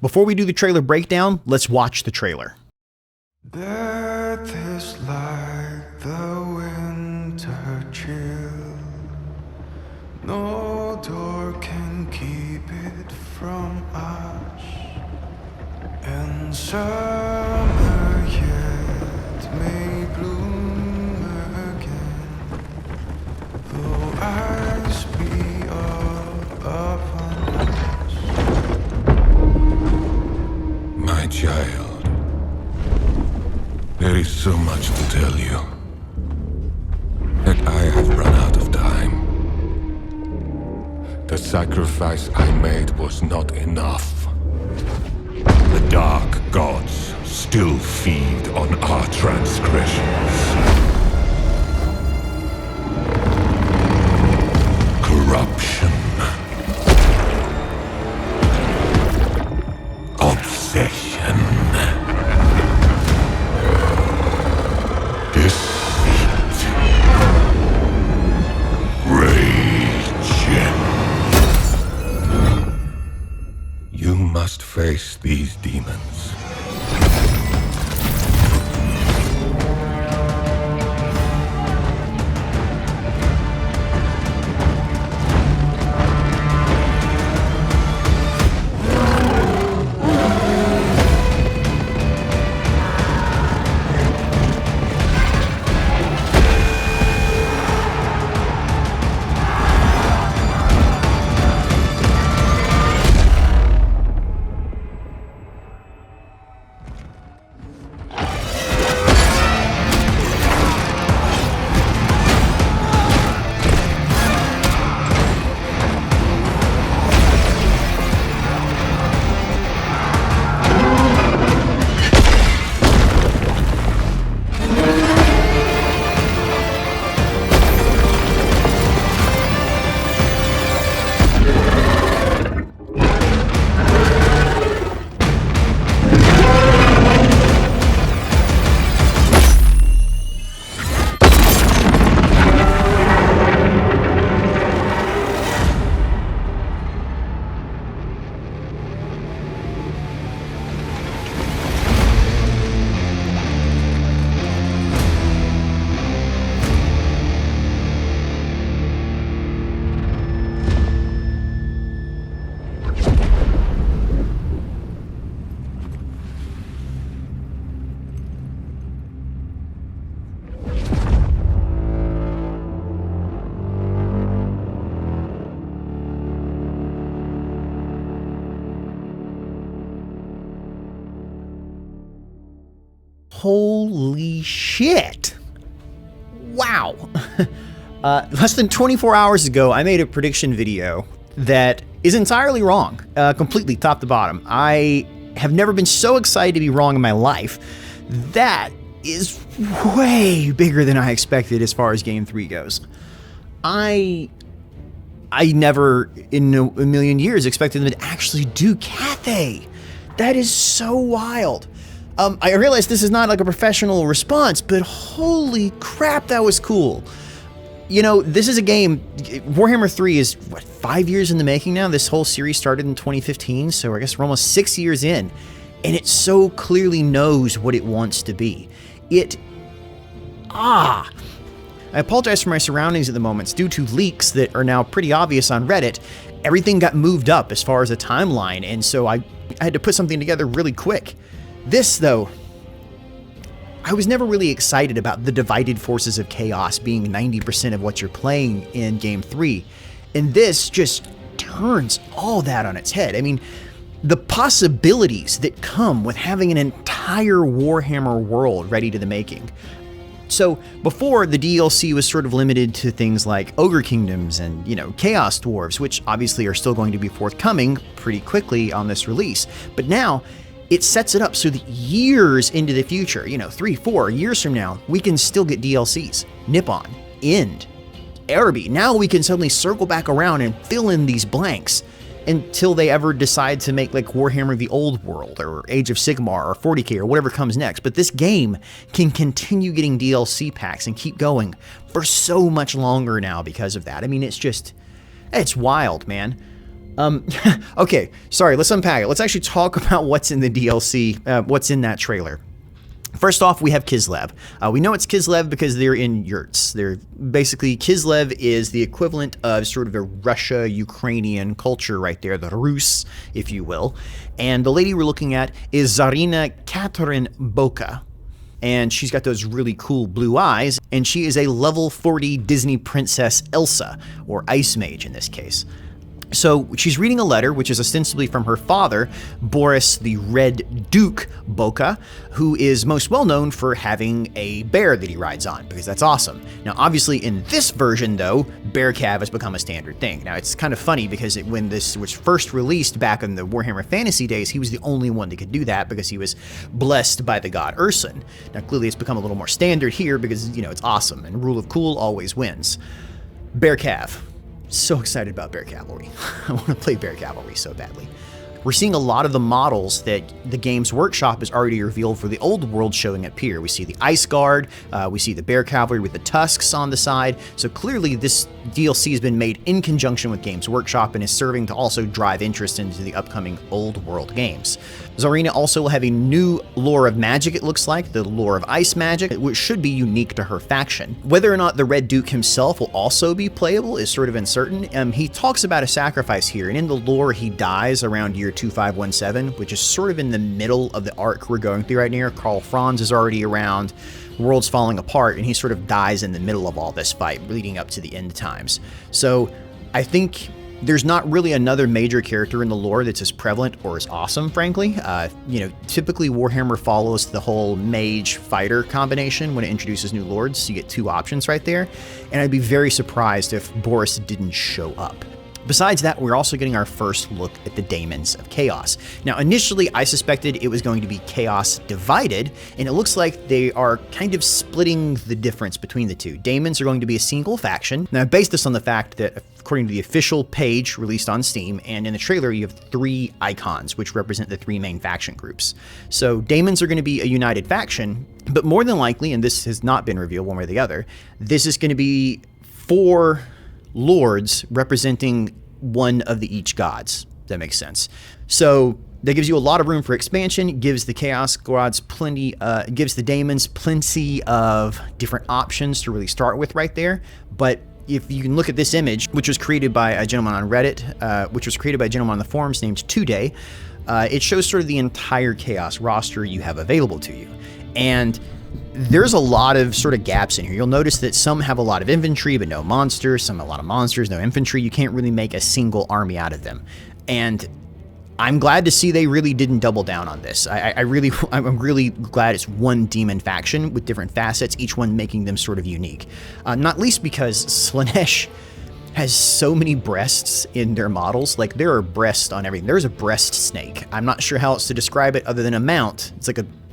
before we do the trailer breakdown, let's watch the trailer. Death is like the winter chill. No door can keep it from us. And summer yet may bloom again, though ice be all upon us. My child, there is so much to tell you, that I have run out of time. The sacrifice I made was not enough. The dark gods still feed on our transgressions. Corruption. Obsession. Deceit. Rage. You must face these demons. Holy shit. Wow. Less than 24 hours ago, I made a prediction video that is entirely wrong, completely top to bottom. I have never been so excited to be wrong in my life. That is way bigger than I expected as far as Game 3 goes. I never in a million years expected them to actually do Cathay. That is so wild. I realize this is not like a professional response, but holy crap, that was cool. You know, this is a game, Warhammer 3 is, what, 5 years in the making now? This whole series started in 2015, so I guess we're almost 6 years in, and it so clearly knows what it wants to be. I apologize for my surroundings at the moment. It's due to leaks that are now pretty obvious on Reddit. Everything got moved up as far as a timeline, and so I had to put something together really quick. This, though, I was never really excited about the divided forces of chaos being 90% of what you're playing in Game 3, and this just turns all that on its head. I mean, the possibilities that come with having an entire Warhammer world ready to the making. So before, the DLC was sort of limited to things like Ogre Kingdoms and, you know, Chaos Dwarves, which obviously are still going to be forthcoming pretty quickly on this release. But now, it sets it up so that years into the future, 3-4 years from now, we can still get DLCs. Nippon, End, Araby. Now we can suddenly circle back around and fill in these blanks until they ever decide to make like Warhammer the Old World or Age of Sigmar or 40k or whatever comes next. But this game can continue getting DLC packs and keep going for so much longer now because of that. I mean, it's wild, man. Okay, sorry, let's unpack it. Let's actually talk about what's in the DLC, what's in that trailer. First off, we have Kislev. We know it's Kislev because they're in yurts. They're basically, Kislev is the equivalent of sort of a Russia-Ukrainian culture right there, the Rus, if you will. And the lady we're looking at is Tsarina Catherine Boka. And she's got those really cool blue eyes, and she is a level 40 Disney princess Elsa, or Ice Mage in this case. So she's reading a letter, which is ostensibly from her father, Boris the Red Duke Boka, who is most well known for having a bear that he rides on, because that's awesome. Now, obviously, in this version, though, bear cav has become a standard thing. Now, it's kind of funny because when this was first released back in the Warhammer Fantasy days, he was the only one that could do that because he was blessed by the god Ursun. Now, clearly, it's become a little more standard here because, you know, it's awesome, and rule of cool always wins. Bear cav. So excited about Bear Cavalry. I want to play Bear Cavalry so badly. We're seeing a lot of the models that the Games Workshop has already revealed for the old world showing up here. We see the Ice Guard, we see the Bear Cavalry with the tusks on the side. So clearly this DLC has been made in conjunction with Games Workshop and is serving to also drive interest into the upcoming old world games. Tsarina also will have a new lore of magic, it looks like, the lore of ice magic, which should be unique to her faction. Whether or not the Red Duke himself will also be playable is sort of uncertain. He talks about a sacrifice here, and in the lore he dies around year 2517, which is sort of in the middle of the arc we're going through right now. Karl Franz is already around, the world's falling apart, and he sort of dies in the middle of all this fight, leading up to the end times. So I think there's not really another major character in the lore that's as prevalent or as awesome, frankly. You know, typically Warhammer follows the whole mage-fighter combination when it introduces new lords, so you get two options right there, and I'd be very surprised if Boris didn't show up. Besides that, we're also getting our first look at the Daemons of Chaos. Now, initially, I suspected it was going to be Chaos Divided, and it looks like they are kind of splitting the difference between the two. Daemons are going to be a single faction. Now, I based this on the fact that, according to the official page released on Steam, and in the trailer, you have 3 icons, which represent the 3 main faction groups. So, Daemons are going to be a united faction, but more than likely, and this has not been revealed one way or the other, this is going to be 4 lords representing one of the each gods. That makes sense. So that gives you a lot of room for expansion, gives the Chaos Gods gives the Daemons plenty of different options to really start with right there. But if you can look at this image, which was created by a gentleman on Reddit, which was created by a gentleman on the forums named Today, it shows sort of the entire Chaos roster you have available to you. And there's a lot of sort of gaps in here. You'll notice that some have a lot of infantry, but no monsters. Some have a lot of monsters, no infantry. You can't really make a single army out of them. And I'm glad to see they really didn't double down on this. I'm really glad it's one demon faction with different facets, each one making them sort of unique. Not least because Slaanesh has so many breasts in their models. Like, there are breasts on everything. There's a breast snake. I'm not sure how else to describe it other than a mount.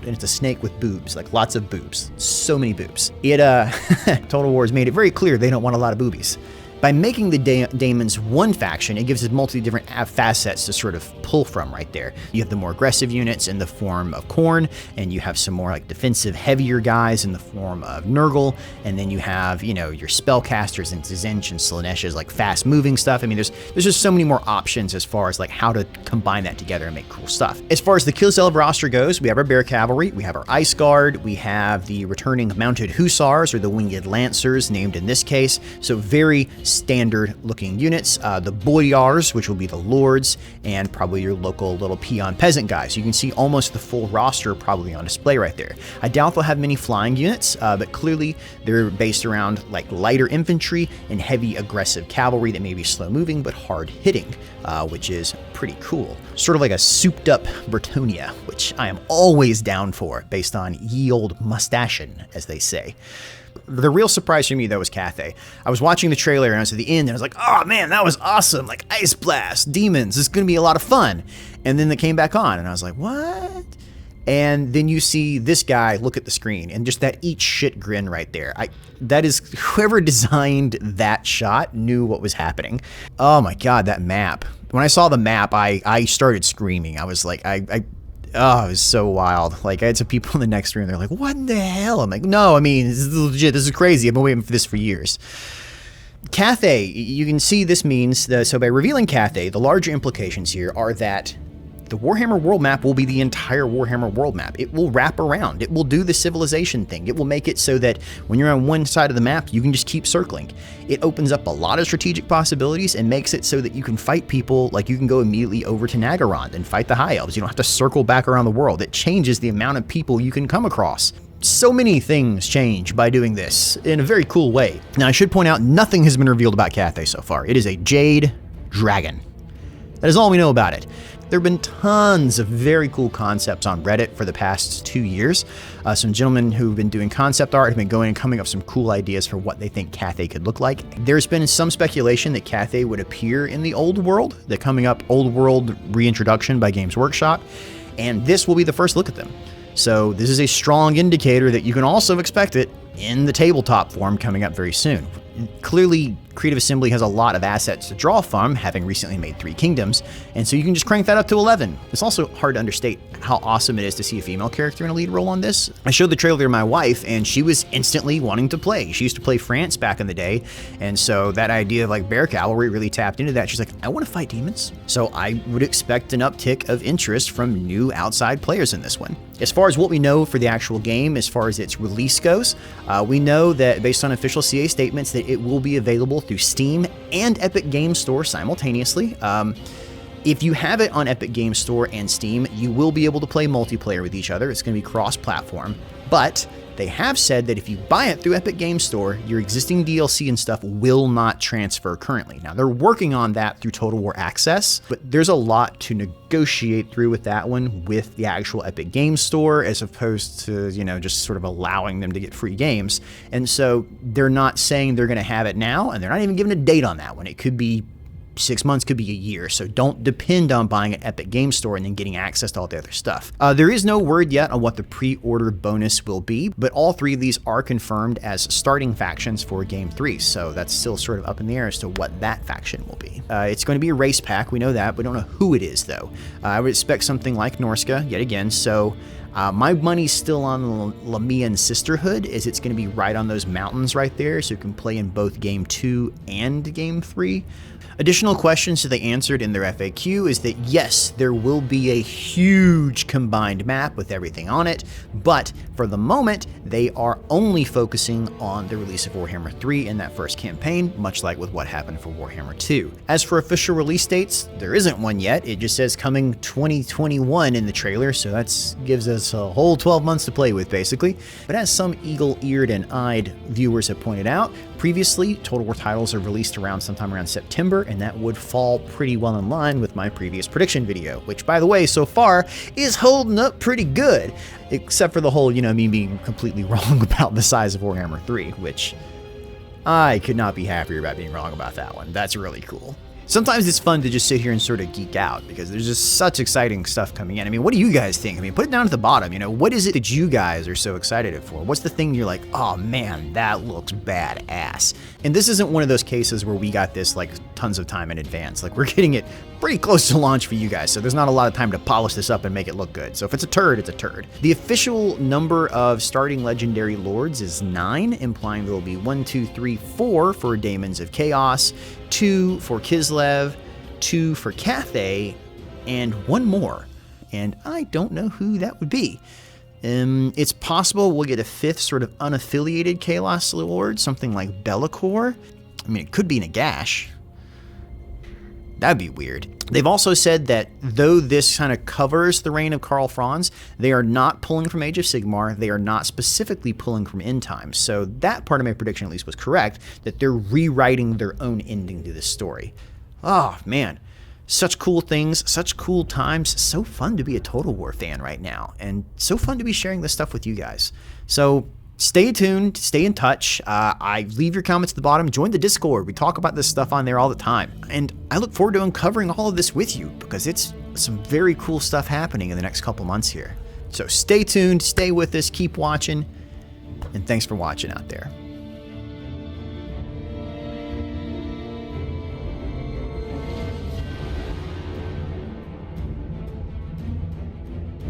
It's a snake with boobs, like lots of boobs. So many boobs. Total War has made it very clear they don't want a lot of boobies. By making the Daemons one faction, it gives it multi different facets to sort of pull from right there. You have the more aggressive units in the form of Khorne, and you have some more like defensive, heavier guys in the form of Nurgle, and then you have, you know, your spellcasters and Tzeentch and Slaanesh, like fast moving stuff. I mean, there's just so many more options as far as like how to combine that together and make cool stuff. As far as the Kislev roster goes, we have our Bear Cavalry, we have our Ice Guard, we have the returning Mounted Hussars, or the Winged Lancers, named in this case. So very standard looking units, the Boyars, which will be the lords, and probably your local little peon peasant guys. You can see almost the full roster probably on display right there. I doubt they'll have many flying units, but clearly they're based around like lighter infantry and heavy aggressive cavalry that may be slow moving but hard hitting, which is pretty cool. Sort of like a souped up Bretonnia, which I am always down for based on ye old mustachin, as they say. The real surprise for me, though, was Cathay. I was watching the trailer and I was at the end and I was like, oh man, that was awesome. Like, Ice Blast, Demons, this is going to be a lot of fun. And then they came back on and I was like, what? And then you see this guy look at the screen and just that eat shit grin right there. That is, whoever designed that shot knew what was happening. Oh my God, that map. When I saw the map, I started screaming. I was like, oh, it was so wild. Like, I had some people in the next room, they're like, what in the hell? I'm like, no, I mean, this is legit. This is crazy. I've been waiting for this for years. Cathay, you can see this means that, so by revealing Cathay, the larger implications here are that the Warhammer world map will be the entire Warhammer world map. It will wrap around. It will do the civilization thing. It will make it so that when you're on one side of the map, you can just keep circling. It opens up a lot of strategic possibilities and makes it so that you can fight people, like you can go immediately over to Naggarond and fight the High Elves. You don't have to circle back around the world. It changes the amount of people you can come across. So many things change by doing this in a very cool way. Now, I should point out, nothing has been revealed about Cathay so far. It is a Jade Dragon. That is all we know about it. There have been tons of very cool concepts on Reddit for the past 2 years. Some gentlemen who've been doing concept art have been going and coming up with some cool ideas for what they think Cathay could look like. There's been some speculation that Cathay would appear in the Old World, the coming up Old World reintroduction by Games Workshop, and this will be the first look at them. So this is a strong indicator that you can also expect it in the tabletop form coming up very soon. Clearly, Creative Assembly has a lot of assets to draw from, having recently made 3 Kingdoms, and so you can just crank that up to 11. It's also hard to understate how awesome it is to see a female character in a lead role on this. I showed the trailer to my wife, and she was instantly wanting to play. She used to play France back in the day, and so that idea of like bear cavalry really tapped into that. She's like, I want to fight demons. So I would expect an uptick of interest from new outside players in this one. As far as what we know for the actual game, as far as its release goes, we know that based on official CA statements that it will be available through Steam and Epic Games Store simultaneously. If you have it on Epic Games Store and Steam, you will be able to play multiplayer with each other. It's going to be cross-platform, but they have said that if you buy it through Epic Games Store, your existing DLC and stuff will not transfer currently. Now, they're working on that through Total War Access, but there's a lot to negotiate through with that one with the actual Epic Games Store, as opposed to, you know, just sort of allowing them to get free games. And so they're not saying they're going to have it now, and they're not even giving a date on that one. It could be 6 months, could be a year, so don't depend on buying an Epic Games Store and then getting access to all the other stuff. There is no word yet on what the pre-order bonus will be, but all 3 of these are confirmed as starting factions for Game 3, so that's still sort of up in the air as to what that faction will be. It's going to be a race pack, we know that, we don't know who it is though. I would expect something like Norska, yet again, so my money's still on Lamian Sisterhood, as it's going to be right on those mountains right there, so you can play in both Game 2 and Game 3. Additional questions that they answered in their FAQ is that yes, there will be a huge combined map with everything on it, but for the moment, they are only focusing on the release of Warhammer 3 in that first campaign, much like with what happened for Warhammer 2. As for official release dates, there isn't one yet. It just says coming 2021 in the trailer, so that gives us a whole 12 months to play with, basically. But as some eagle-eared and eyed viewers have pointed out, previously, Total War titles are released around sometime around September, and that would fall pretty well in line with my previous prediction video, which, by the way, so far is holding up pretty good, except for the whole, you know, me being completely wrong about the size of Warhammer 3, which I could not be happier about being wrong about that one. That's really cool. Sometimes it's fun to just sit here and sort of geek out because there's just such exciting stuff coming in. I mean, what do you guys think? I mean, put it down at the bottom. You know, what is it that you guys are so excited for? What's the thing you're like, oh man, that looks badass? And this isn't one of those cases where we got this like tons of time in advance. Like, we're getting it pretty close to launch for you guys, so there's not a lot of time to polish this up and make it look good. So if it's a turd, it's a turd. The official number of starting legendary lords is 9, implying there will be 1, 2, 3, 4 for Daemons of Chaos, 2 for Kislev, 2 for Cathay, and 1 more. And I don't know who that would be. It's possible we'll get a 5th sort of unaffiliated Chaos Lord, something like Bellicor. I mean, it could be Nagash. That'd be weird. They've also said that though this kind of covers the reign of Karl Franz, they are not pulling from Age of Sigmar. They are not specifically pulling from End Times. So that part of my prediction at least was correct, that they're rewriting their own ending to this story. Oh man, such cool things, such cool times. So fun to be a Total War fan right now, and so fun to be sharing this stuff with you guys. So stay tuned, stay in touch. I leave your comments at the bottom. Join the Discord. We talk about this stuff on there all the time. And I look forward to uncovering all of this with you because it's some very cool stuff happening in the next couple months here. So stay tuned, stay with us, keep watching, and thanks for watching out there.